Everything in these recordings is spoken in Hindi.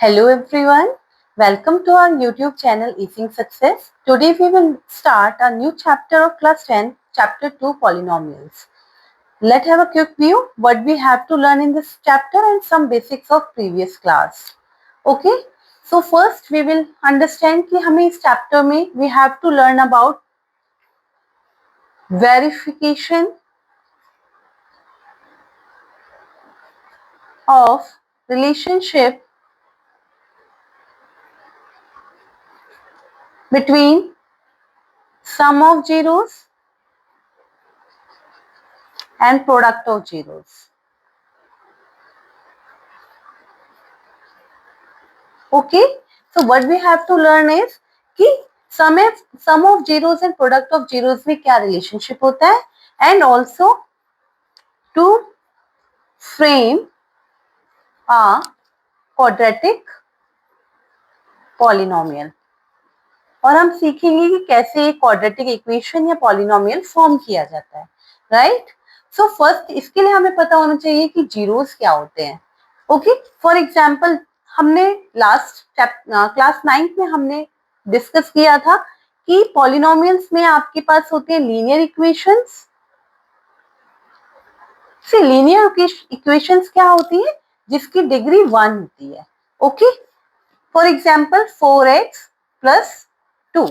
Hello everyone, welcome to our YouTube channel Easing Success. Today we will start a new chapter of class 10, chapter 2 polynomials. Let's have a quick view what we have to learn in this chapter and some basics of previous class. Okay, so first we will understand कि हमें इस chapter में we have to learn about verification of relationship between sum of zeros and product of zeros. Okay, so what we have to learn is कि sum of zeros and product of zeros में क्या relationship होता है and also to frame a quadratic polynomial. और हम सीखेंगे कि कैसे एक क्वाड्रेटिक इक्वेशन या पॉलिनोमियल फॉर्म किया जाता है, राइट? सो फर्स्ट इसके लिए हमें पता होना चाहिए कि जीरोस क्या होते हैं. ओके, फॉर एग्जांपल हमने लास्ट क्लास 9 में हमने डिस्कस किया था कि पॉलिनोमियल्स में आपके पास होते हैं लीनियर इक्वेशंस. लीनियर इक्वेशंस क्या होती है? जिसकी डिग्री 1 होती है. Okay, for example 4x plus 2.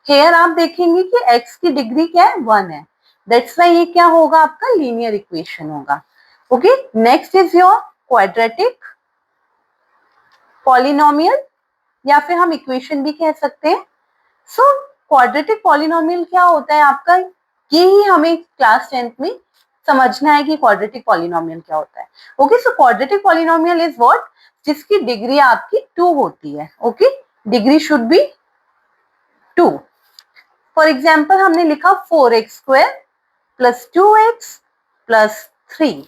Here आप देखेंगे कि x की डिग्री क्या है? 1 है. दैट्स वाई ये क्या होगा? आपका लीनियर इक्वेशन होगा. Okay, next is your quadratic polynomial या फिर हम इक्वेशन भी कह सकते हैं. सो क्वाड्रेटिक पॉलिनोमियल क्या होता है आपका? ये ही हमें क्लास 10th में समझना है कि क्वाड्रेटिक पॉलिनोमियल क्या होता है. Okay, so quadratic polynomial is what? जिसकी डिग्री आपकी 2 होती है. Okay, degree should be 2. For example हमने लिखा 4x square plus 2x plus 3.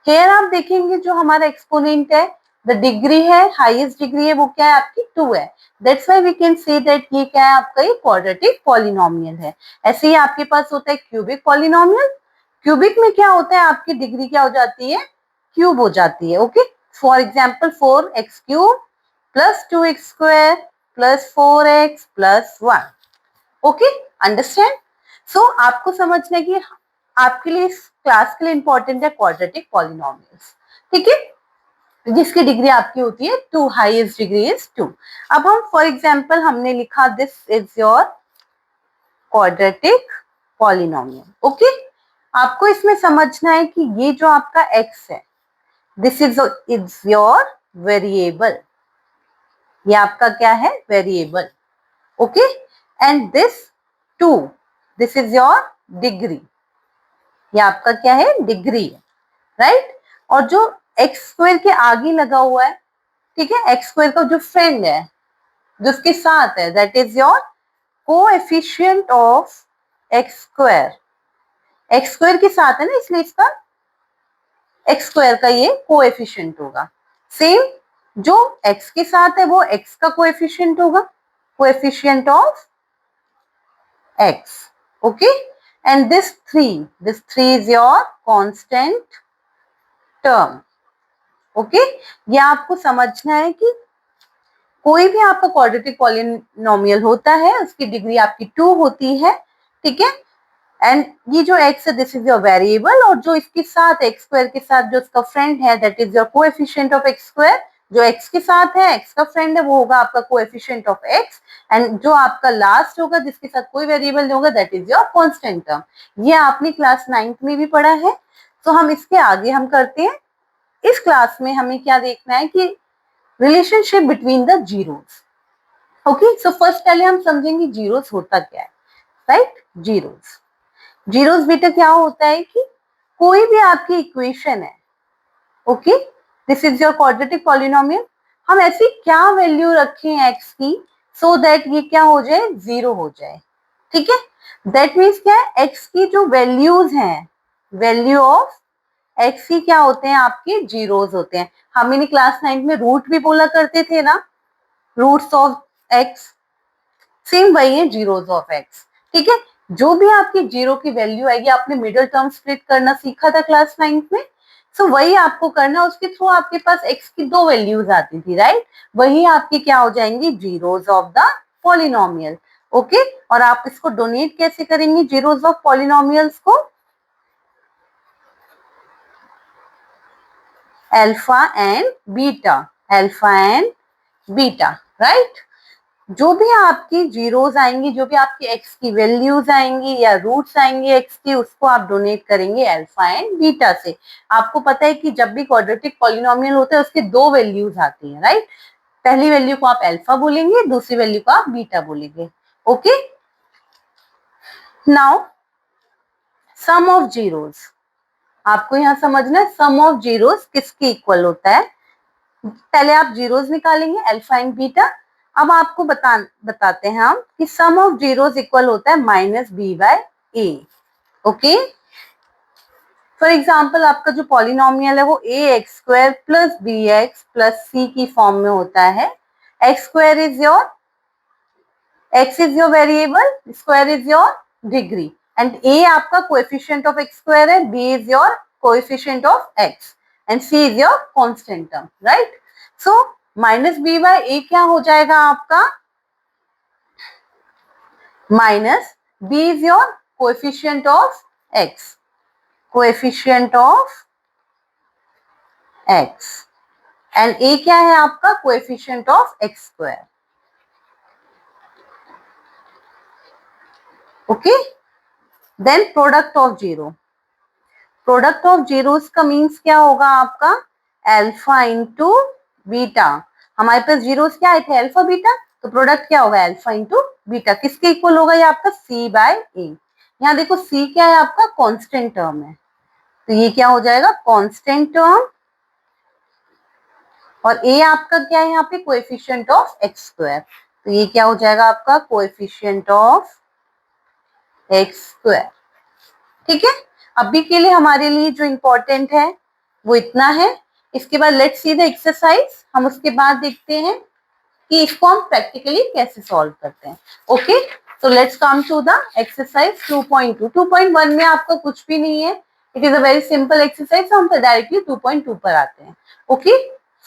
Hair आप देखेंगे जो हमारा एक्सपोनेंट है, द डिग्री है, हाईएस्ट डिग्री है, वो क्या है आपकी? 2 है. That's why we can say that ये क्या है आपका? ये क्वाड्रेटिक पॉलिनोमियल है. ऐसे ही आपके पास होता है क्यूबिक पॉलिनोमियल. क्यूबिक में क्या होता है? आपकी डिग्री क्या हो जाती है? क्यूब हो जाती है. Okay, for example 4x cube plus 2x square plus 4x plus 1. Okay, understand? So आपको समझना है कि आपके लिए इस क्लास के लिए इंपॉर्टेंट है क्वाड्रेटिक पॉलिनोमियल्स. ठीक है, जिसकी डिग्री आपकी होती है 2, हाईएस्ट डिग्री इज 2. अब हम फॉर एग्जांपल हमने लिखा this is your quadratic polynomial. Okay, आपको इसमें समझना है कि ये जो आपका x है, दिस इज योर वेरिएबल. ये आपका क्या है? Variable. Okay, and this 2, this is your degree. ये आपका क्या है? डिग्री है, राइट? और जो एक्स स्क्वायर के आगे लगा हुआ है, ठीक है, एक्स स्क्वायर का जो फ्रेंड है, जो उसके साथ है, that is your coefficient of x square. X square के साथ है ना, इसलिए इसका एक्स स्क्वायर का ये कोएफिशिएंट होगा. सेम जो एक्स के साथ है वो एक्स का कोएफिशिएंट होगा, coefficient of x. Okay, and this 3 is your constant term. Okay, ये आपको समझना है कि कोई भी आपका क्वाड्रेटिक पॉलिनोमियल होता है, उसकी डिग्री आपकी 2 होती है. ठीक है, एंड ये जो x है, दिस इज योर वेरिएबल, और जो इसके साथ एक्स स्क्वायर के साथ जो उसका फ्रेंड है, that is your coefficient of x square. जो x के साथ है, x का फ्रेंड है, वो होगा आपका कोएफिशिएंट ऑफ x. एंड जो आपका लास्ट होगा, जिसके साथ कोई वेरिएबल नहीं होगा, that is your constant term. ये आपने क्लास 9th में भी पढ़ा है. तो हम इसके आगे हम करते हैं. इस क्लास में हमें क्या देखना है कि relationship between the zeros. Okay, so first पहले हम समझेंगे जीरोस होता क्या है, राइट? जीरोस बेटा क्या होता है कि कोई भी आपकी इक्वेशन है. Okay, this is your quadratic polynomial. हम ऐसी क्या वैल्यू रखें एक्स की सो दैट ये क्या हो जाए? 0 हो जाए. ठीक है, दैट मीन्स क्या है? एक्स की जो वैल्यूज हैं, वैल्यू ऑफ एक्स ही क्या होते हैं? आपके जीरोस होते हैं. हम इन्हें क्लास 9 में रूट भी बोला करते थे ना, रूट्स ऑफ एक्स. सेम वही है जीरोस ऑफ एक्स. ठीक है, जो भी आपकी जीरो की वैल्यू आएगी, आपने मिडिल टर्म स्प्लिट करना सीखा था क्लास 9th में. तो वही आपको करना, उसके थ्रू आपके पास x की दो वैल्यूज आती थी, राइट? वही आपकी क्या हो जाएंगी, zeros of the polynomial. Okay, और आप इसको डोनेट कैसे करेंगे जीरोस ऑफ पॉलिनोमियल्स को? Alpha and beta, alpha and beta, right? जो भी आपकी जीरोस आएंगी, जो भी आपकी एक्स की वैल्यूज आएंगी या रूट्स आएंगे एक्स की, उसको आप डोनेट करेंगे अल्फा एंड बीटा से। आपको पता है कि जब भी क्वाड्रेटिक पॉलिनोमियल होता है उसके दो वैल्यूज आती हैं, राइट? पहली वैल्यू को आप अल्फा बोलेंगे, दूसरी वैल्यू को आप बीटा बोलेंगे। Okay, now sum of zeros, आपको यहां समझना है सम ऑफ जीरोस किसके इक्वल होता है। पहले आप जीरोस निकालेंगे अल्फा एंड बीटा। अब आपको बताते हैं हम कि सम ऑफ जीरोस इक्वल होता है minus b by a. Okay, for example आपका जो पॉलिनोमियल है वो a x square plus b x plus c की फॉर्म में होता है। X square is your, x is your variable, square is your degree, and a आपका कोएफिशिएंट ऑफ एक्स स्क्वायर है, b is your coefficient of x, and c is your constant term, right? So minus b by a क्या हो जाएगा आपका, minus b is your coefficient of x, coefficient of x, and a क्या है आपका, coefficient of x square. Okay, then product of zero, product of zeros का मीन्स क्या होगा आपका, अल्फा इंटू बीटा। हमारे पास जीरोस क्या आए थे, अल्फा बीटा, तो प्रोडक्ट क्या होगा, अल्फा इंटू बीटा। किसके इक्वल होगा ये आपका, सी बाय ए। यहाँ देखो सी क्या है आपका, कांस्टेंट टर्म है, तो ये क्या हो जाएगा, कांस्टेंट टर्म, और ए आपका क्या है यहाँ पे, कोएफिशिएंट ऑफ एक्स स्क्वायर, तो ये क्या हो जाएगा आपका, कोएफिशिएंट ऑफ एक्स स्क्वायर। ठीक है, अभी के लिए हमारे लिए जो इंपॉर्टेंट है वो इतना है। इसके बाद लेट्स सी द एक्सरसाइज, हम उसके बाद देखते हैं कि इसको हम प्रैक्टिकली कैसे सॉल्व करते हैं। Okay, so let's come to the exercise 2.2। 2.1 में आपका कुछ भी नहीं है, it is a very simple exercise, हम डायरेक्टली 2.2 पर आते हैं। Okay,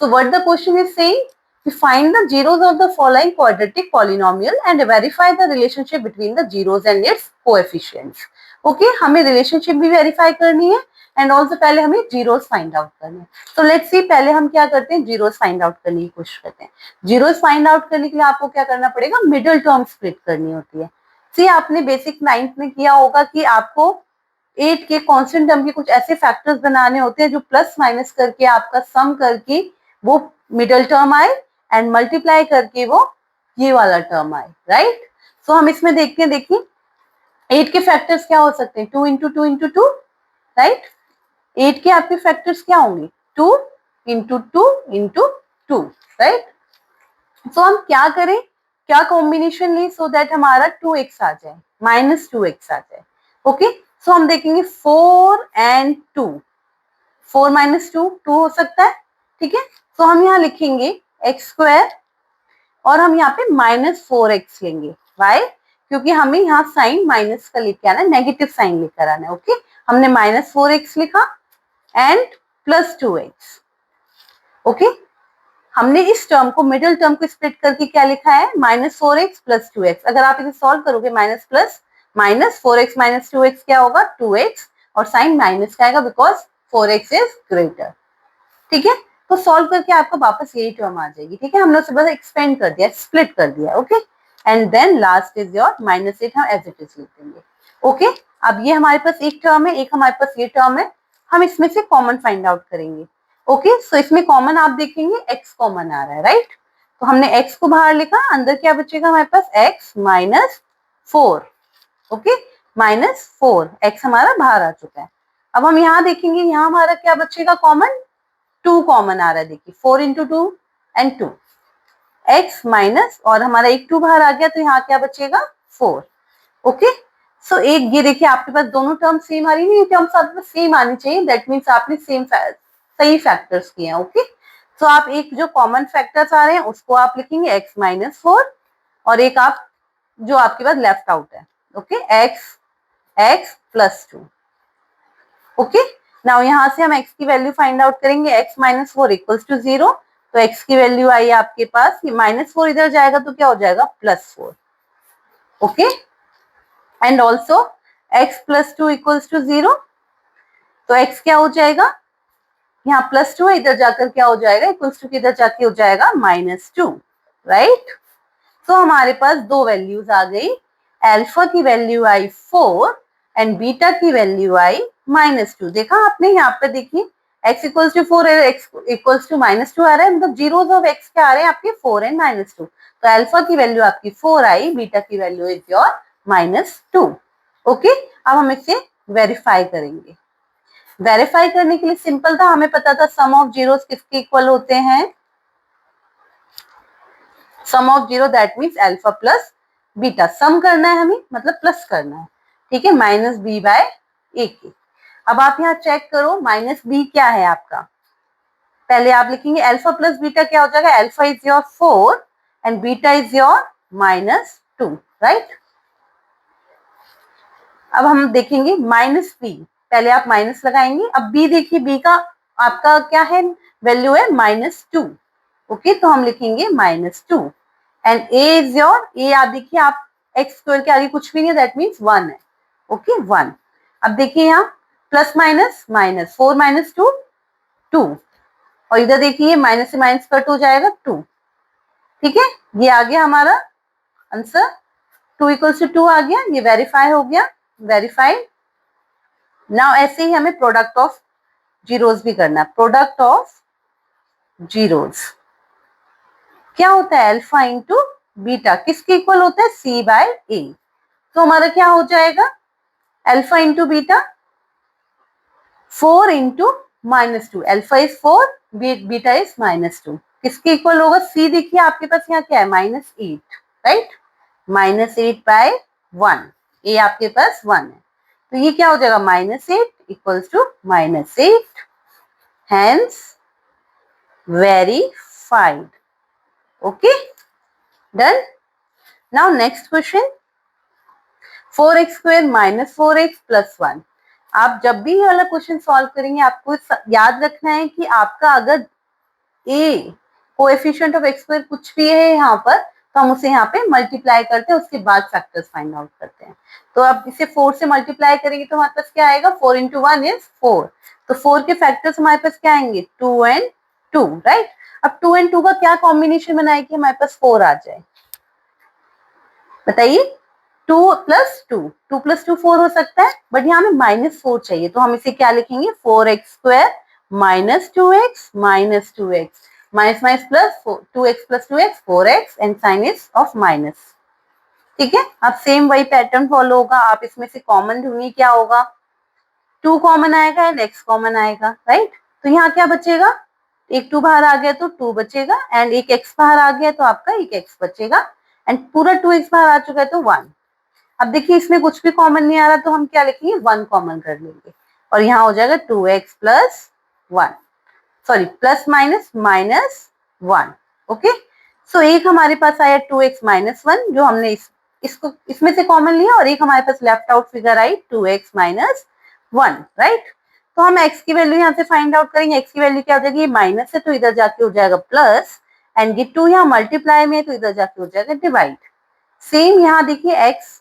so what the question is saying, find the zeros of the following quadratic polynomial and verify the relationship between the zeros and its coefficients। Okay, हमें रिलेशनशिप भी वेरीफाई करनी है एंड ऑल्सो पहले हमें जीरोस फाइंड आउट करने हैं। तो लेट्स सी, पहले हम क्या करते हैं, जीरोस फाइंड आउट करने की कोशिश करते हैं। जीरोस फाइंड आउट करने के लिए आपको क्या करना पड़ेगा, मिडिल टर्म स्प्लिट करनी होती है। सी, आपने बेसिक 9th में किया होगा कि आपको 8 के कांस्टेंट टर्म के कुछ ऐसे फैक्टर्स बनाने होते हैं जो प्लस माइनस करके आपका सम करके वो मिडिल टर्म आए एंड मल्टीप्लाई करके वो ये वाला टर्म आए, राइट? सो हम इसमें देखते हैं, देखिए 8 के फैक्टर्स क्या हो सकते हैं, 2 इंटू 2 इंटू 2, राइट? 8 के आपके फैक्टर्स क्या होंगे, 2 इंटू 2 इंटू 2, राइट? सो हम क्या करें, क्या कॉम्बिनेशन लें सो दैट हमारा 2x आ जाए, माइनस 2x आ जाए। ओके, सो हम देखेंगे 4 एंड 2, 4 माइनस 2 2 हो सकता है, ठीक है? सो हम यहाँ लिखेंगे एक्स स्क्वायर और हम यहाँ पे माइनस 4x लेंगे। वाई? क्योंकि हमें यहाँ साइन माइनस का लेके आना है, नेगेटिव साइन लेकर आना है। ओके, हमने माइनस 4x लिखा एंड प्लस 2x। ओके, हमने इस टर्म को, मिडिल टर्म को स्प्लिट करके क्या लिखा है, माइनस 4x प्लस 2x। अगर आप इसे सॉल्व करोगे minus plus minus 4x minus 2x क्या होगा, 2x, और साइन माइनस का आएगा बिकॉज 4x इज ग्रेटर। ठीक है, तो सॉल्व करके आपको वापस यही टर्म आ जाएगी। ठीक है, हमने उसे बस एक्सपेंड कर दिया, स्प्लिट कर दिया। Okay, and then last is your minus 8, हम एज इट इज लिख देंगे। ओके, अब ये हमारे पास एक टर्म है, एक हमारे पास ये टर्म है, हम इसमें से कॉमन फाइंड आउट करेंगे। ओके, सो इसमें कॉमन आप देखेंगे x कॉमन आ रहा है, राइट? तो हमने x को बाहर लिखा, अंदर क्या बचेगा हमारे पास, x minus 4। Okay, minus 4, x हमारा बाहर आ चुका है। अब हम यहाँ देखेंगे, यहाँ हमारा क्या बचेगा कॉमन, 2 कॉमन आ रहा है, देखिए 4 इंटू 2 एंड 2, x माइनस, और हमारा एक 2 बाहर आ गया तो यहाँ क्या बचेगा, 4। ओके, सो एक ये देखिए आपके पास दोनों टर्म सेम आ रही है, ये टर्म्स आपके पास सेम आनी चाहिए, दैट मीन्स आपने सेम सही फैक्टर्स किए हैं। ओके, सो आप एक जो कॉमन फैक्टर्स आ रहे हैं उसको आप लिखेंगे x माइनस 4, और एक आप जो आपके पास लेफ्ट आउट है, okay, x plus 2। Okay, now यहाँ से हम x की वैल्यू फाइंड आउट करेंगे, x माइनस 4 इक्वल्स टू 0, तो x की वैल्यू आई आपके पास, ये -4 इधर जाएगा तो क्या हो जाएगा +4, okay. And also x plus 2 equals to 0, तो x क्या हो जाएगा, यहाँ +2 है, इधर जाकर क्या हो जाएगा, इक्वल्स टू इधर जाके हो जाएगा -2, राइट। तो हमारे पास दो वैल्यूज आ गई, अल्फा की वैल्यू आई 4 एंड बीटा की वैल्यू आई -2। देखा आपने, यहाँ पे देखिए x इक्वल्स टू 4 है, x इक्वल्स टू -2 आ रहा है, मतलब जीरोस ऑफ x क्या आ रहे हैं आपके 4 एंड -2, तो अल्फा की वैल्यू आपकी 4 आई, बीटा की वैल्यू इज योर -2, ओके। अब हम इसे वेरीफाई करेंगे। वेरीफाई करने के लिए सिंपल था, हमें पता था सम ऑफ जीरोस किसके इक्वल होते हैं, sum of zero that means alpha plus beta, sum करना है हमें, मतलब प्लस करना है, ठीक है, -b/a के। अब आप यहाँ चेक करो, -b क्या है आपका, पहले आप लिखेंगे अल्फा प्लस बीटा क्या हो जाएगा, alpha is your 4 and beta is your -2, right. अब हम देखेंगे -b, पहले आप माइनस लगाएंगे, अब b देखिए, b का आपका क्या है, वैल्यू है -2, ओके, तो हम लिखेंगे -2 and a is your, a आप देखिए, आप x स्क्वायर के आगे कुछ भी नहीं है, दैट मीन्स 1 है, ओके 1। अब देखिए यहाँ प्लस माइनस माइनस, 4 - 2 2, और इधर देखिए माइनस से माइनस कट हो जाएगा 2, ठीक है, ये आ गया हमारा आंसर, 2 = 2 आ गया, ये वेरीफाई हो गया, वेरीफाइड। नाउ ऐसे ही हमें प्रोडक्ट ऑफ जीरोस भी करना है, प्रोडक्ट ऑफ जीरोस क्या होता है, अल्फा इंटू बीटा किसके इक्वल होता है, c/a, तो हमारा क्या हो जाएगा, alpha into beta 4 into -2, alpha is 4, beta is -2, किसके इक्वल होगा, c देखिए आपके पास यहाँ क्या है, -8, राइट, -8/1, a आपके पास 1 है, तो ये क्या हो जाएगा, -8 equals to -8, hence verified, okay, done। now next question, 4x² - 4x + 1, आप जब भी ये वाला क्वेश्चन सॉल्व करेंगे आपको याद रखना है कि आपका अगर a कोएफिशिएंट ऑफ x² कुछ भी है यहाँ पर, तो हम उसे यहाँ पे मल्टीप्लाई करते हैं, उसके बाद फैक्टर्स फाइंड आउट करते हैं। तो अब इसे 4 से मल्टीप्लाई करेंगे तो हमारे पास क्या आएगा, 4 × 1 इज 4, तो 4 के फैक्टर्स हमारे पास क्या आएंगे, 2 and 2, राइट। अब 2 and 2 का क्या कॉम्बिनेशन बनाए कि हमारे पास 4 आ जाए, बताइए, 2 + 2, 2 + 2 4 हो सकता है, बट यहाँ हमें -4 चाहिए, तो हम इसे क्या लिखेंगे, 4x² - 2x - 2x, minus minus plus 2x + 2x 4x and sign is of minus, ठीक है। अब सेम वही पैटर्न फॉलो होगा, आप इसमें से कॉमन ढूंढिए, क्या होगा, 2 कॉमन आएगा एंड x कॉमन आएगा, राइट, तो यहाँ क्या बचेगा, एक 2 बाहर आ गया तो 2 बचेगा, एंड एक x बाहर आ गया तो आपका एक x बचेगा, एंड पूरा 2x बाहर आ चुका है तो 1। अब देखिए इसमें कुछ भी कॉमन नहीं आ रहा, तो हम क्या लिखेंगे, 1 कॉमन कर लेंगे, और यहाँ हो जाएगा 2x + 1, sorry plus minus -1, okay. So एक हमारे पास आया 2x - 1, जो हमने इसको इसमें से कॉमन लिया, और एक हमारे पास लेफ्ट आउट फिगर आई 2x - 1, राइट। तो हम x की वैल्यू यहाँ से फाइंड आउट करेंगे, x की वैल्यू क्या हो जाएगी, माइनस है तो इधर जाके हो जाएगा प्लस, एंड ये 2 यहाँ मल्टीप्लाई में है तो इधर जाके हो जाएगा डिवाइड। सेम यहाँ देखिए x,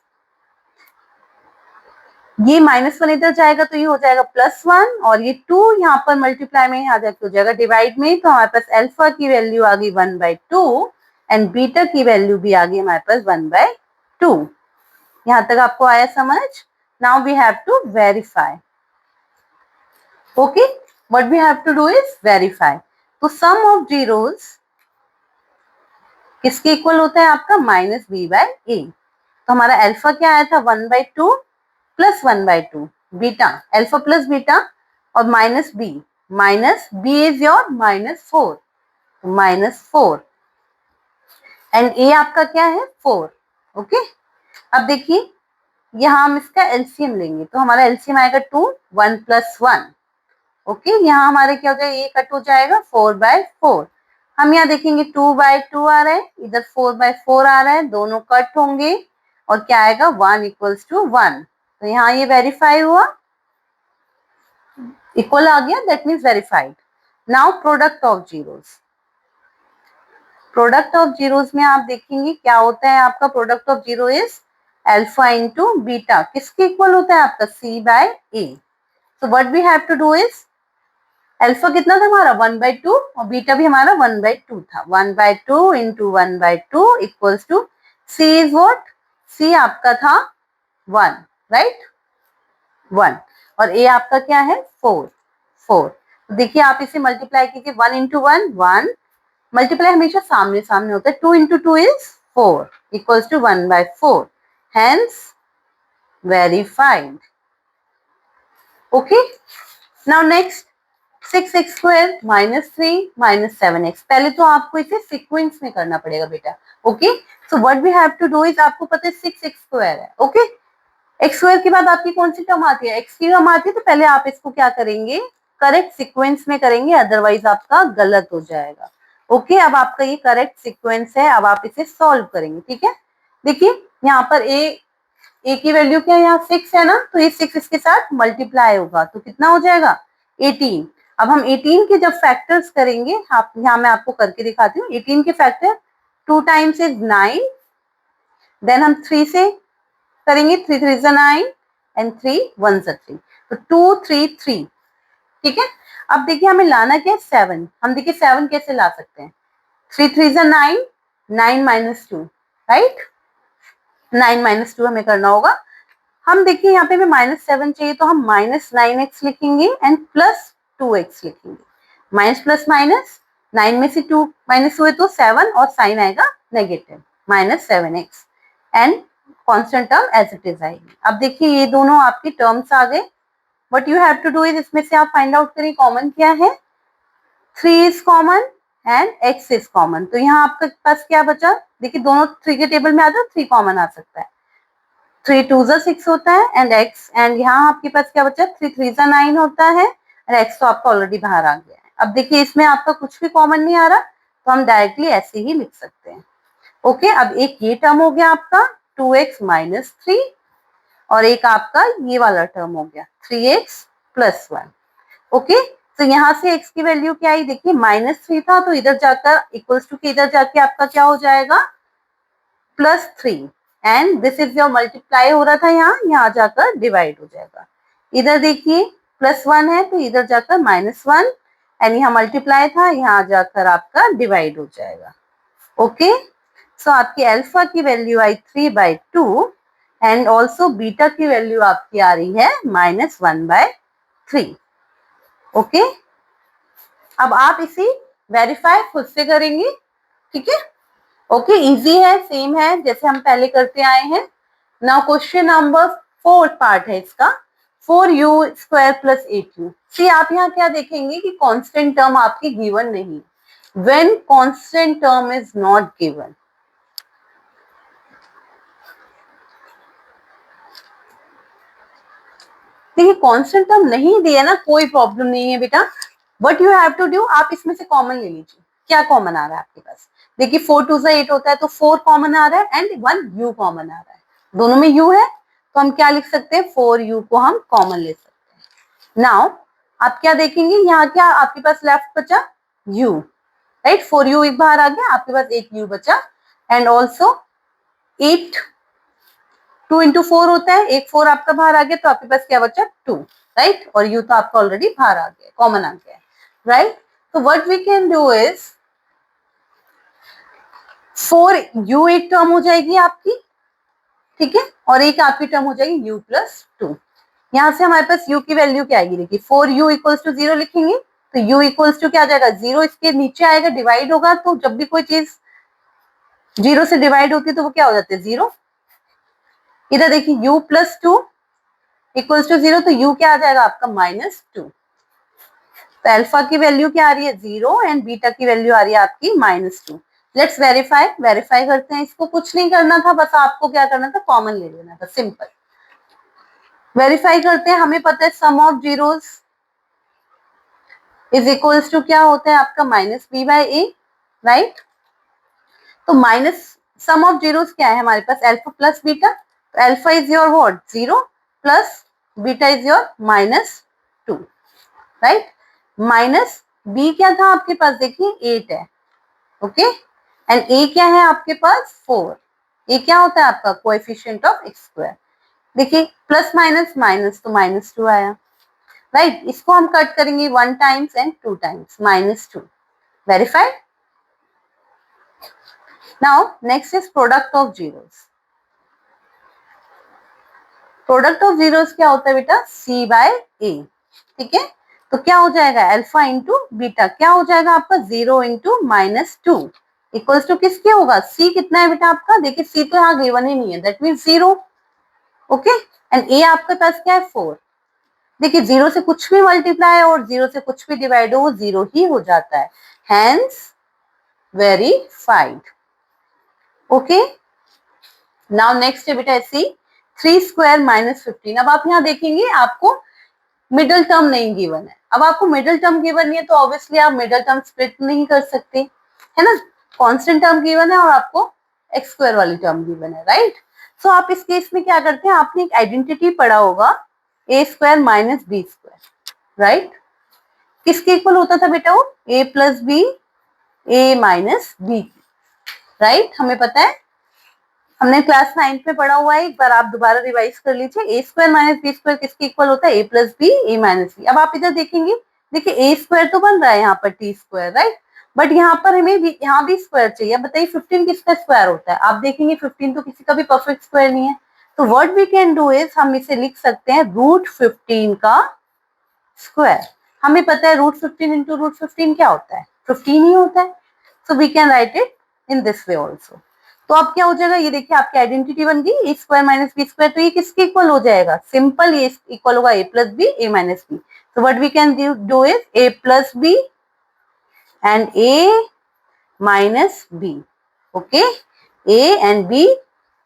ये -1 इधर जाएगा तो ये हो जाएगा +1, और ये 2 यहाँ पर मल्टीप्लाई में आ जाके हो जाएगा डिवाइड में, तो हमारे पास अल्फा की वैल्यू आ गई 1/2 एंड बीटा की वैल्यू भी आ गई हमारे पास 1/2। यहाँ तक आपको आया समझ। Now we have to verify, okay, what we have to do is verify. तो सम ऑफ जीरोस किसके इक्वल होता है आपका, -b/a, तो हमारा अल्फा क्या आया था 1/2 + 1/2, बीटा अल्फा प्लस बीटा और -b is your -4, -4 and a आपका क्या है 4, ओके। अब देखिए यहाँ हम इसका एलसीएम लेंगे, तो हमारा एलसीएम आएगा 2, 1 + 1, ओके। यहाँ हमारे क्या हो जाएगा, ये कट हो जाएगा 4/4, हम यहाँ देखेंगे 2/2 आ रहा है, इधर 4/4 आ रहा है, दोनों कट होंगे, और क्या आएगा 1 = 1, तो यहाँ ये वेरीफाई हुआ। इक्वल आ गया, that means verified. Now product of zeros, product of zeros में आप देखेंगे क्या होता है आपका, product of zero is alpha into beta, किसके इक्वल होता है आपका, c by a. So what we have to do is, alpha कितना था हमारा 1/2 और बीटा भी हमारा 1/2 था, 1/2 into 1/2 equals to c is what, c आपका था 1, राइट 1, और ए आपका क्या है 4, 4। देखिए आप इसे मल्टीप्लाई कीजिए, 1 इंटू 1 1, मल्टीप्लाई हमेशा सामने सामने होता है, 2 into 2 is 4 equals to 1/4, hence verified. Okay, now next 6x square minus 3 minus 7x, पहले तो आपको इसे सीक्वेंस में करना पड़ेगा बेटा। Okay, so what we have to do is, आपको पता है 6x स्क्वायर है, ओके, एक्स स्क्वायर के बाद आपकी कौन सी टर्म आती है, एक्स की टर्म आती है, तो पहले आप इसको क्या करेंगे, करेक्ट सीक्वेंस में करेंगे, अदरवाइज आपका गलत हो जाएगा। ओके, अब आपका ये करेक्ट सीक्वेंस है, अब आप इसे सॉल्व करेंगे, ठीक है। देखिए यहाँ पर ए की वैल्यू क्या है, यहाँ 6 है ना, तो ये 6 इसके साथ मल्टीप्लाई होगा तो कितना हो जाएगा 18। अब हम 18 के जब फैक्टर्स करेंगे, आप यहाँ मैं आपको करके दिखाती हूँ, 18 के फैक्टर 2 टाइम्स इज 9, देन हम 3 से करेंगे, 3 3 is 9 एंड 3 1 is 3, तो 2 3 3, ठीक है। अब देखिए हमें लाना क्या है 7, हम देखिए 7 कैसे ला सकते हैं, 3 3 is 9, 9 माइनस 2, राइट, 9 माइनस 2 हमें करना होगा। हम देखिए यहाँ पे हमें -7 चाहिए, तो हम -9x लिखेंगे एंड +2x लिखेंगे, माइनस प्लस माइनस, 9 में से 2 माइनस हुए तो 7 और साइन आएगा negative, -7x and constant term as it is आएगी। अब देखिए ये दोनों आपकी टर्म्स आ गए, what you have to do is, इसमें से आप फाइंड आउट करिए कॉमन क्या है, 3 is common and x is common, तो यहाँ आपके पास क्या बचा, देखिए दोनों 3 के टेबल में आ जाओ, 3 कॉमन आ सकता है, 3 2 6 होता है एंड x, एंड यहाँ आपके पास क्या बचा, 3 3 9 होता है एंड x तो आपका ऑलरेडी बाहर आ गया है। अब देखिए इसमें आपका कुछ भी कॉमन नहीं आ रहा, तो हम डायरेक्टली ऐसे ही लिख सकते हैं। ओके, अब एक ये टर्म हो गया आपका 2x माइनस 3, और एक आपका ये वाला टर्म हो गया 3x प्लस 1। ओके, तो यहाँ से x की वैल्यू क्या आई, देखिए -3 था, तो इधर जाकर इक्वल्स टू के इधर जाके आपका क्या हो जाएगा +3, and this is your multiply हो रहा था, यहाँ जाकर डिवाइड हो जाएगा। इधर देखिए +1 है, तो इधर जाकर -1, एंड यहाँ मल्टीप्लाई था, यहाँ जाकर आपका डिवाइड हो जाएगा। ओके, सो आपकी अल्फा की value I 3/2 and also beta की वैल्यू आपकी आ रही है -1/3। ओके, अब आप इसे वेरीफाई खुद से करेंगे, ठीक है। ओके, इजी है, सेम है जैसे हम पहले करते आए हैं। नाउ क्वेश्चन नंबर 4 पार्ट है इसका, 4u² + 8u। सी आप यहाँ क्या देखेंगे कि कांस्टेंट टर्म आपकी गिवन नहीं, when constant term is not given, देखिए कांस्टेंट टर्म नहीं दिया ना, कोई प्रॉब्लम नहीं है बेटा, but you have to do, आप इसमें से कॉमन ले लीजिए, क्या कॉमन आ रहा है आपके पास, देखिए 4 2 8 होता है, तो 4 कॉमन आ रहा है एंड 1 u कॉमन आ रहा है, दोनों में u है, तो हम क्या लिख सकते हैं 4u को हम कॉमन ले सकते हैं। नाउ आप क्या देखेंगे, यहाँ क्या आपके पास लेफ्ट बचा u, राइट, 4u एक बाहर आ गया, आपके पास एक u बचा, एंड ऑल्सो 8 2 इंटू 4 होता है, एक 4 आपका बाहर आ गया, तो आपके पास क्या बचा 2, राइट, और u तो आपका ऑलरेडी बाहर आ गया, कॉमन आ गया, राइट। तो what we can do is 4u एक टर्म हो जाएगी आपकी, ठीक है, और एक आपकी टर्म हो जाएगी u + 2। यहाँ से हमारे पास u की वैल्यू क्या आएगी, देखिए 4u = 0 लिखेंगे, तो u = क्या आ जाएगा 0, इसके नीचे आएगा, डिवाइड होगा, तो जब भी कोई चीज 0 से डिवाइड होती है तो वो क्या हो जाती है 0। इधर देखिए u + 2 = 0, तो u क्या आ जाएगा आपका -2, तो अल्फा की वैल्यू क्या आ रही है 0 एंड बीटा की वैल्यू आ रही है आपकी -2। लेट्स वेरीफाई करते हैं, इसको कुछ नहीं करना था, बस आपको क्या करना था कॉमन ले लेना था, सिंपल। वेरीफाई करते हैं, हमें पता है sum of zeros is equals to क्या होता है आपका -b/a, राइट। तो माइनस सम ऑफ जीरोस क्या है हमारे पास, अल्फा प्लस बीटा, तो alpha is your what 0 plus beta is your -2, right. Minus B क्या था आपके पास, देखिए 8 है, ओके, एंड ए क्या है आपके पास 4। ये क्या होता है आपका कोएफिशिएंट ऑफ एक्स स्क्वायर। देखिए प्लस माइनस माइनस तो -2 आया, राइट। इसको हम कट करेंगे 1 times and 2 times, -2, verified. Now next is product of zeros. Product of zeros क्या होता है बेटा, c बाय a, ठीक है। तो क्या हो जाएगा अल्फा इंटू बीटा, क्या हो जाएगा आपका 0 इंटू -2 इक्वल्स टू किसके होगा, c कितना है बेटा आपका, देखिए c तो यहाँ गिवन ही नहीं है, that mean 0, okay, and a आपके पास क्या है 4। देखिए 0 से कुछ भी मल्टीप्लाई और 0 से कुछ भी डिवाइड हो वो 0 ही हो जाता है, hence verified, okay. Now next है बेटा सी 3 स्क्वायर -15। अब आप यहाँ देखेंगे आपको मिडल टर्म नहीं गिवन है। अब आपको मिडल टर्म गिवन नहीं है तो ऑब्वियसली आप मिडल टर्म स्प्लिट नहीं कर सकते, है ना। कांस्टेंट टर्म गिवन है और आपको एक्स स्क्वायर वाली टर्म गिवन है, राइट। सो आप इस केस में क्या करते हैं, आपने एक आइडेंटिटी पढ़ा होगा a square minus b square, right. किसके इक्वल होता था बेटा वो, a plus B, A minus b, right. हमें पता है, हमने क्लास 9 में पढ़ा हुआ है, एक बार आप दोबारा रिवाइज कर लीजिए। ए स्क्वायर माइनस बी स्क्वायर किसके इक्वल होता है, ए प्लस बी, ए माइनस बी। अब आप इधर देखेंगे, देखिए ए स्क्वायर तो बन रहा है यहाँ पर टी स्क्वायर, राइट, बट यहाँ पर हमें यहाँ भी स्क्वायर चाहिए। बताइए 15 किसका स्क्वायर होता है, आप देखेंगे 15 तो किसी का भी परफेक्ट स्क्वायर नहीं है। तो what we can do is, हम इसे लिख सकते हैं √15 का स्क्वायर। हमें पता है √15 इंटू √15 क्या होता है, 15 ही होता है। So we can write it in this way also. तो अब क्या हो जाएगा, ये देखिए आपकी आइडेंटिटी बन गई ए स्क्वायर माइनस बी स्क्वायर। तो ये किसके इक्वल हो जाएगा, सिंपल, ये इक्वल होगा A plus B, A minus B. तो what we can do is A plus B and A minus B, okay, A and B,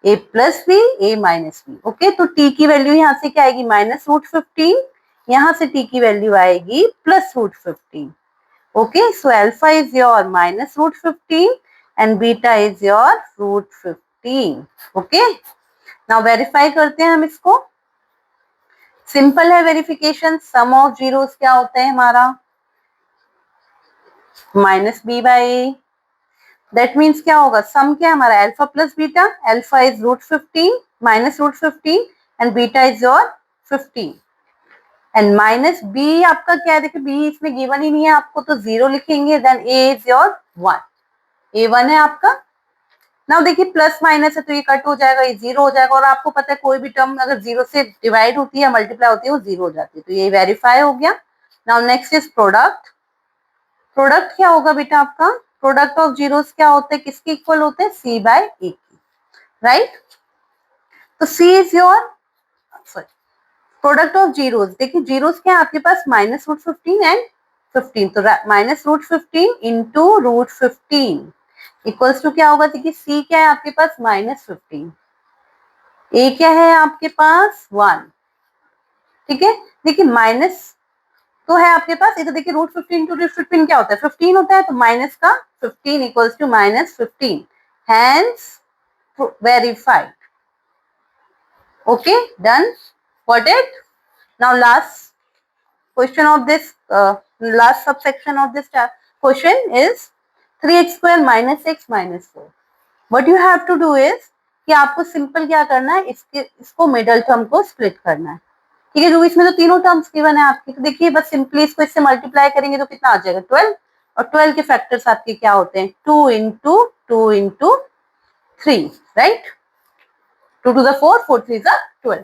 A plus B, A minus B, okay. तो टी की वैल्यू यहाँ से क्या आएगी, -√15, यहाँ से टी की वैल्यू आएगी +√15, okay, so alpha is your -√15 and beta is your √15, okay। now verify करते हैं हम इसको, सिंपल है वेरिफिकेशन। सम ऑफ जीरोस क्या होता है हमारा, -b by a, that means क्या होगा, सम क्या है हमारा alpha plus beta, alpha is √15 -√15 and beta is your 15 and minus B आपका क्या है, देखिए बी इसमें गिवन ही नहीं है आपको, तो 0 लिखेंगे, देन ए इज योर 1, ए 1 है आपका। नाउ देखिए प्लस माइनस है तो ये कट हो जाएगा, ये 0 हो जाएगा, और आपको पता है कोई भी टर्म अगर 0 से डिवाइड होती है मल्टीप्लाई होती है वो 0 हो जाती है, तो ये वेरीफाई हो गया। Now next is product. Product क्या होगा बेटा आपका, प्रोडक्ट ऑफ जीरोस क्या होते हैं, किसके इक्वल होते हैं, सी बाय ए की, राइट। तो c is your, sorry, product of zeros, देखिए जीरोस क्या है आपके पास, -√15 एंड 15, तो -√15 इंटू √15 इक्वल्स टू क्या होगा, देखिए सी क्या है आपके पास -15, ए क्या है आपके पास 1, ठीक है। देखिए माइनस तो है आपके पास, इधर देखिए √15 इंटू √15 क्या होता है, 15 होता है, तो माइनस का 15 equals to -15, hence verified, okay, done, got it. Now last question of this last subsection of this question is 3x square minus x minus 4. What you have to do is कि आपको सिंपल क्या करना है, इसको मिडल टर्म को स्प्लिट करना है, ठीक है। जो इसमें तो तीनों टर्म्स गिवन है आपके, तो देखिए बस सिंपली इसको इससे मल्टीप्लाई करेंगे तो कितना आ जाएगा 12, और 12 के फैक्टर्स आपके क्या होते हैं, 2 into 2 into 3, right, 2 to the 4, 4 3 जा 12।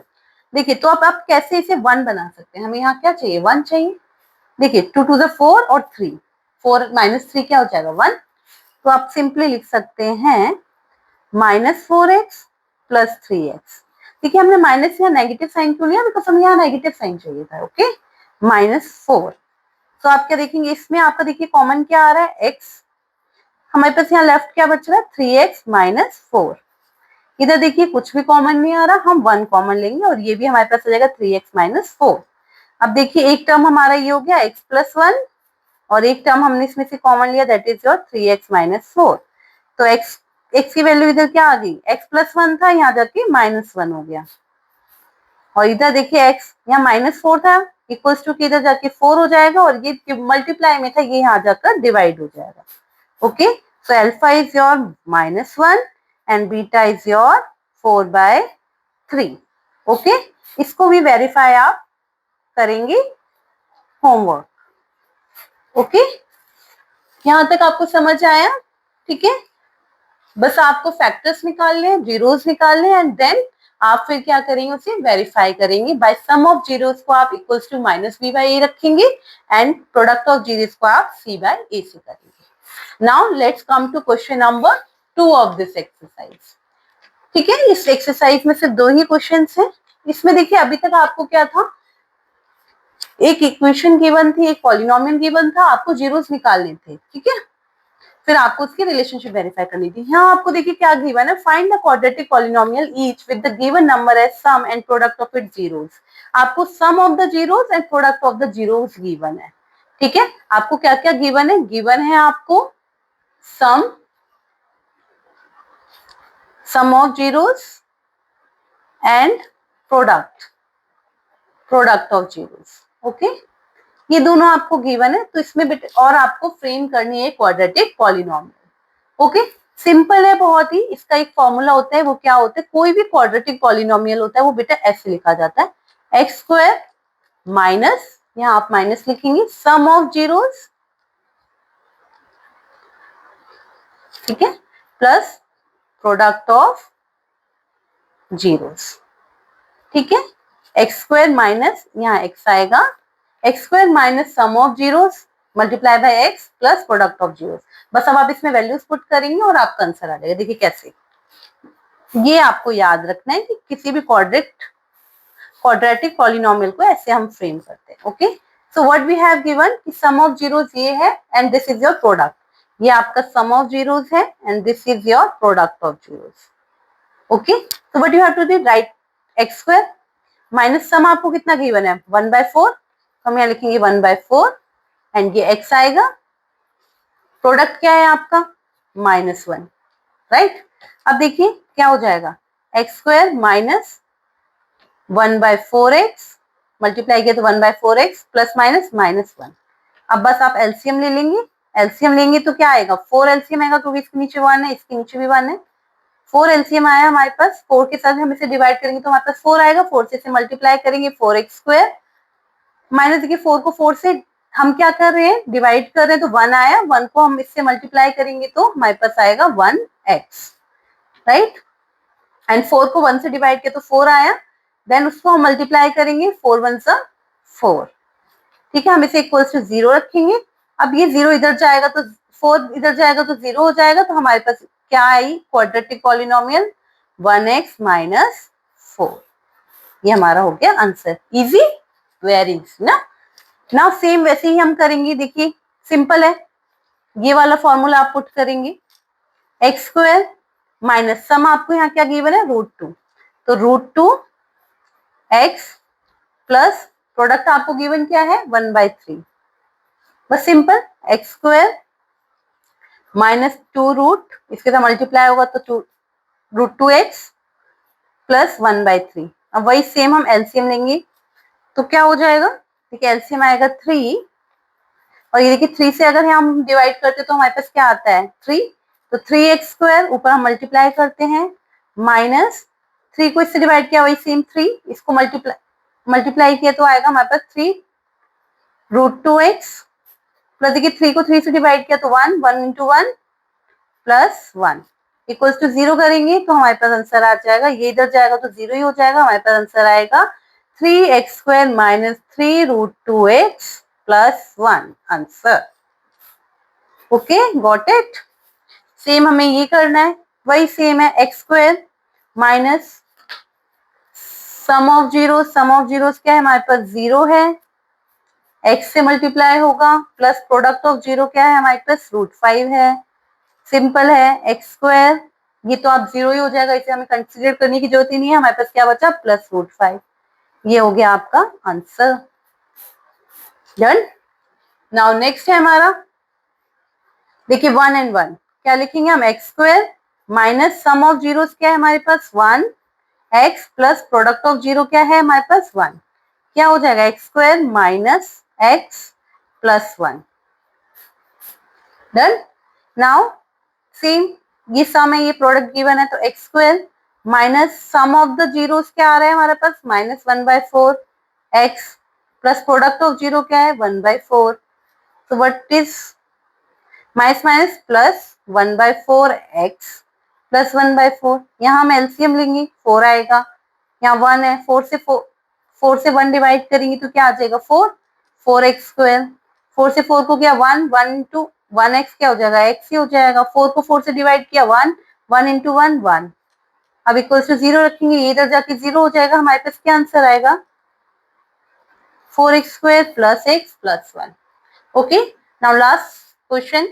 देखिए तो अब आप कैसे इसे 1 बना सकते हैं, हमें यहाँ क्या चाहिए, 1 चाहिए। देखिए 2 to the 4 और 3, 4 माइनस 3 क्या हो जाएगा 1, तो आप सिंपली लिख सकते हैं -4x प्लस 3x। देखिए हमने माइनस यहाँ नेगेटिव साइन क्यों लिया, बिकॉज हमें यहाँ नेगेटिव साइन चाहिए था, ओके, -4। तो आप क्या देखेंगे इसमें, आपका देखिए कॉमन क्या आ रहा है, x, हमारे पास यहाँ लेफ्ट क्या बच रहा है 3x माइनस 4, इधर देखिए कुछ भी कॉमन नहीं आ रहा, हम 1 कॉमन लेंगे और ये भी हमारे पास आ जाएगा 3x माइनस 4। अब देखिए एक टर्म हमारा ये हो गया x प्लस 1 और एक टर्म हमने इसमें से कॉमन लिया, that is your 3x minus 4। तो x की वैल्यू इधर क्या आ गई, x प्लस 1 था, यहाँ जाके -1 हो गया, और इधर देखिए x यहाँ -4 था, इक्वल्स टू के इधर जाके 4 हो जाएगा, और ये मल्टीप्लाई में था, ये यहाँ जाकर डिवाइड हो जाएगा. Okay, so alpha is your -1 and beta is your 4/3. Okay, इसको भी वेरीफाई आप करेंगे होमवर्क. ओके, यहां तक आपको समझ आया? ठीक है, बस आपको फैक्टर्स निकालने हैं, जीरोस निकालने हैं, एंड देन आप फिर क्या करेंगे, उसे वेरीफाई करेंगे. बाय सम ऑफ जीरोस को आप इक्वल्स टू -b/a रखेंगे एंड प्रोडक्ट ऑफ जीरोस को आप c/a से करेंगे. Now let's come to question number 2 of this exercise. ठीक है, इस एक्सरसाइज में सिर्फ 2 ही क्वेश्चंस हैं. इसमें देखिए अभी तक आपको क्या था, एक इक्वेशन गिवन थी, एक पॉलिनोमियल गिवन था, आपको जीरोस निकालने थे. ठीक है, फिर आपको उसकी रिलेशनशिप वेरीफाई करनी थी. यहाँ आपको देखिए क्या गिवन है, find the quadratic polynomial each with the given number as sum and product of its zeros. आपको sum of the zeros and product of the zeros given है. ठीक है, आपको क्या क्या गिवन है, गिवन है आपको sum of zeros and product of zeros. Okay, ये दोनों आपको गिवन है, तो इसमें और आपको फ्रेम करनी है क्वाड्रेटिक पॉलिनोमियल. ओके, सिंपल है बहुत ही. इसका एक फॉर्मूला होता है, वो क्या होता है, कोई भी क्वाड्रेटिक पॉलिनोमियल होता है वो बेटा ऐसे लिखा जाता है, एक्स स्क्वायर माइनस, यहाँ आप माइनस लिखेंगे, सम ऑफ जीरोस, ठीक है, प्लस प्रोडक्ट ऑफ जीरोस. ठीक है, एक्स स्क्वायर माइनस, यहाँ एक्स आएगा, x square minus sum of zeros multiply by x plus product of zeros. बस अब आप इसमें वैल्यूज पुट करेंगे और आपका आंसर आ जाएगा. देखिए कैसे, ये आपको याद रखना है कि किसी भी क्वाड्रेटिक पॉलिनोमियल को ऐसे हम फ्रेम करते हैं. Okay, so what we have given, sum of zeros ये है and this is your product. ये आपका सम ऑफ जीरोस है and this is your product of zeros. Okay, so what you have to do, write X square minus sum आपको कितना गिवन है 1/4, तो हम यहाँ लिखेंगे 1/4 एंड ये x आएगा, प्रोडक्ट क्या है आपका -1, राइट. अब देखिए क्या हो जाएगा, x square minus 1/4x multiply किया तो 1/4x प्लस माइनस -1. अब बस आप एलसीएम ले लेंगे, एलसीएम लेंगे तो क्या आएगा, 4 एलसीएम आएगा क्योंकि इसके नीचे 1 है, इसके नीचे भी 1 है. 4 एलसीएम आया हमारे पास, 4 के साथ हम इसे डिवाइड करेंगे तो हमारे पास 4 आएगा, 4 से इसे मल्टीप्लाई करेंगे 4x स्क्वायर माइनस, देखिए 4 को 4 से हम क्या कर रहे हैं, डिवाइड कर रहे हैं, तो 1 आया, 1 को हम इससे मल्टीप्लाई करेंगे तो हमारे पास आएगा 1x, राइट. एंड 4 को 1 से डिवाइड किया तो 4 आया, देन उसको हम मल्टीप्लाई करेंगे, 4 1 सा 4. ठीक है, हम इसे इक्वल्स टू 0 रखेंगे. अब ये 0 इधर जाएगा तो 4 इधर जाएगा तो 0 हो जाएगा, तो हमारे पास क्या आई, क्वाड्रेटिक पॉलिनोमियल 1x माइनस 4. ये हमारा हो गया आंसर. इजी, वेरी इजी ना. नाउ सेम वैसे ही हम करेंगे, देखिए सिंपल है, ये वाला फॉर्मूला आप पुट करेंगे, एक्स स्क्वायर माइनस सम आपको यहाँ क्या गिवन है √2, तो √2x प्लस प्रोडक्ट आपको गिवन क्या है 1/3. बस सिंपल, एक्स स्क्वायर माइनस 2 इसके साथ मल्टीप्लाई होगा तो √2x प्लस 1/3. अब वही सेम हम एलसीएम लेंगे तो क्या हो जाएगा, देखिए एलसीएम आएगा 3, और ये देखिए 3 से अगर हम डिवाइड करते तो हमारे पास क्या आता है 3, तो 3x स्क्वायर ऊपर हम मल्टीप्लाई करते हैं, माइनस 3 को इससे डिवाइड किया वही सेम 3, इसको मल्टीप्लाई किया तो आएगा हमारे पास 3 √2x प्लस, देखिए 3 को 3 से डिवाइड किया तो 1, 1 into 1 प्लस 1 इक्वल्स टू 0 करेंगे तो हमारे पास आंसर आ जाएगा, ये इधर जाएगा तो 0 ही हो जाएगा, हमारे पास आंसर आएगा 3x square minus 3 √2x plus 1 answer. Okay, got it. Same हमें ये करना है, वही सेम है, x square minus sum of zeros क्या है हमारे पास 0 है, x से मल्टीप्लाई होगा, प्लस प्रोडक्ट ऑफ 0 क्या है हमारे पास √5 है. सिंपल है, एक्स स्क्वायर, ये तो आप 0 ही हो जाएगा, इसे हमें कंसीडर करने की जरूरत ही नहीं है, हमारे पास क्या बचा प्लस √5. ये हो गया आपका आंसर. डन. नाउ नेक्स्ट है हमारा, देखिए 1 and 1 क्या लिखेंगे हम, x square minus sum of zeros क्या है हमारे पास 1 x plus product of zero क्या है हमारे पास 1, क्या हो जाएगा x square minus x plus 1। Done. Now same ये सम है, ये प्रोडक्ट गिवन है, तो x square minus sum of the zeros क्या आ रहा है हमारे पास minus 1/4 x plus product of zero क्या है 1/4। तो what is minus minus plus 1/4 x plus 1/4, यहाँ हम एलसीएम लेंगे 4 आएगा, यहाँ 1 है, 4 से 1 डिवाइड करेंगे तो क्या आ जाएगा 4 एक्स स्क्वायर, 4 से 4 को क्या 1 इंटू 1 एक्स क्या हो जाएगा एक्स ही हो जाएगा, 4 को 4 से डिवाइड किया 1 इंटू 1 अब इक्वल टू 0 रखेंगे, ये इधर जाके 0 हो जाएगा, हमारे पास क्या आंसर आएगा 4x square plus x plus 1। Okay, now last question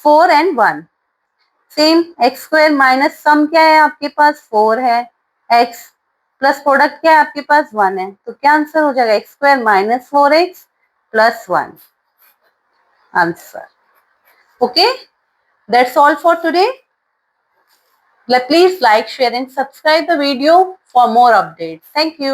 4 and 1 same, x square minus सम क्या है आपके पास 4 है, एक्स प्लस प्रोडक्ट क्या है आपके पास 1 है, तो क्या आंसर हो जाएगा x square minus 4x plus 1 answer. Okay, that's all for today. Please like, share and subscribe the video for more updates. Thank you.